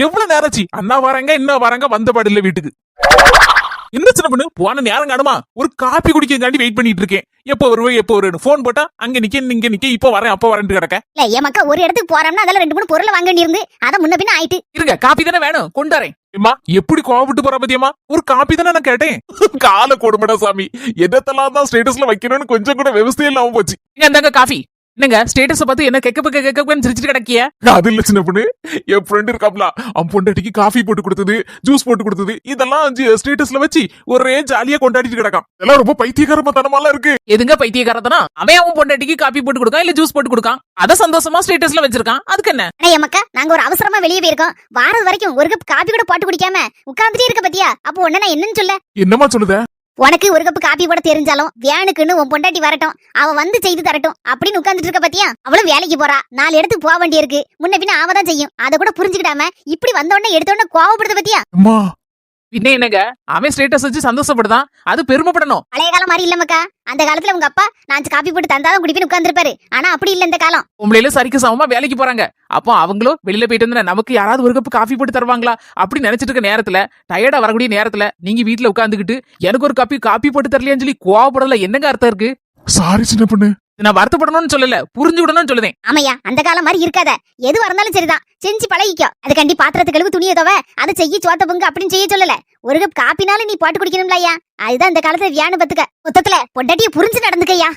எவ்வளவு நேரச்சி அண்ணா வராங்க இன்னும் வராங்க வந்தபாடு இல்ல வீட்டுக்கு. என்ன சின்ன பொண்ணு போன நேரம் காணுமா ஒரு காப்பி குடிக்கிறதுக்காண்டி வெயிட் பண்ணிட்டு இருக்கேன். எப்போ வருவேன் எப்போ வருவேன் போன் போட்டா அங்க நிக்க இங்க நிக்க இப்ப வரேன் அப்ப வரேன்ட்டு கிடக்க. இல்ல என் மக்கா ஒரு இடத்துக்கு போறோம்னா அதெல்லாம் 2-3 பொருளை வாங்க வேண்டியிருந்து அத முன்ன பின்ன ஆயிட்டு. இருங்க காப்பி தானே வேணும் கொண்டாரேன். அம்மா எப்படி கோவப்பட்டு போற பத்தியம்மா ஒரு காப்பி தானே நான் கேட்டேன். கால கொடுமடா சாமி என்னத்தெல்லாம் தான் ஸ்டேட்டஸ்ல வைக்கணும்னு கொஞ்சம் கூட விவசாயம் இல்லாம போச்சு. இங்க இந்தாங்க காஃபி. என்னங்க ஸ்டேட்டஸ பார்த்து என்ன கெக்கப்புன்னு சிரிச்சிட்டு கிடக்கிய? அது இல்ல சின்ன பொண்ணு என் ஃப்ரெண்ட் இருக்காப்ல அவன் பொண்டாட்டிக்கு காஃபி போட்டு கொடுத்தது ஜூஸ் போட்டு கொடுத்தது இதெல்லாம் ஸ்டேட்டஸ்ல வச்சு ஒரே ஜாலியா கொண்டாடிட்டு கிடக்கான். இதெல்லாம் ரொம்ப பைத்தியகாரமா தனமாலாம் இருக்கு. எதுங்க பைத்தியக்காரத்தனா? அவன் பொண்டாட்டிக்கு காப்பி போட்டு கொடுக்கான் இல்ல ஜூஸ் போட்டு கொடுக்கான். அத சந்தோஷமா ஸ்டேட்டஸ்ல வச்சிருக்கான். அதுக்கு என்ன? என் மக்கா நாங்க ஒரு அவசரமா வெளியே போயிருக்கோம். வாரது வரைக்கும் ஒரு கப் காபி கூட போட்டு குடிக்காம உட்கார்ந்துட்டே இருக்க பத்தியா? அப்போ உடனே நான் என்னன்னு சொல்ல? என்னமா சொல்லுத? உனக்கு ஒரு கப் காப்பி போட தெரிஞ்சாலும் வேனுக்குன்னு உன் பொண்டாட்டி வரட்டும் அவ வந்து செய்து தரட்டும் அப்படின்னு உட்கார்ந்துட்டு இருக்க பத்தியா? அவளும் வேலைக்கு போறா 4 இடத்துக்கு போக வேண்டிய இருக்கு. முன்ன பின்ன அவதான் செய்யும். அத கூட புரிஞ்சுக்கிடாம இப்படி வந்த உடனே எடுத்த உடனே கோவப்படுத பத்தியா? அம்மா பின்ன என்னங்க அவன் ஸ்டேட்டஸ் வச்சு சந்தோஷப்படுதான் அது பெருமைப்படணும். பழைய காலம் மாதிரி இல்ல மக்கா. அந்த காலத்துல உங்க அப்பா நான் காப்பி போட்டு தந்தாதான் குடிப்பேன்னு உட்கார்ந்துருப்பாரு. ஆனா அப்படி இல்ல இந்த காலம். உங்களையில சரிக்கு சமமா வேலைக்கு போறாங்க. அப்போ அவங்களும் வெளியில போயிட்டு வந்து நமக்கு யாராவது ஒரு கப் காஃபி போட்டு தருவாங்களா அப்படி நினைச்சிட்டு இருக்க நேரத்துல டயர்டா வரக்கூடிய நேரத்துல நீங்க வீட்டுல உட்காந்துக்கிட்டு எனக்கு ஒரு காப்பி போட்டு தரலையான்னு சொல்லி கோவப்படல என்னங்க அர்த்தம் இருக்கு? சாரி சின்ன பொண்ணு. நான் வருத்தப்படணும்னு சொல்லல புரிஞ்சுவிடணும்னு சொல்லுதேன். ஆமையா அந்த காலம் மாதிரி இருக்காத. எது வரந்தாலும் சரிதான் செஞ்சு பழகிக்கோ. அதுக்காண்டி பாத்திரத்து கழுவு துணியை தவ அதை செய்ய சோத்த பொங்கு அப்படின்னு செய்ய சொல்லல. ஒரு கப் காப்பினாலும் நீ போட்டு குடிக்கணும்ல ஐயா. அதுதான் இந்த காலத்துல வியானு பத்துக்க. மொத்தத்துல பொண்டாட்டிய புரிஞ்சு நடந்துக்கையா.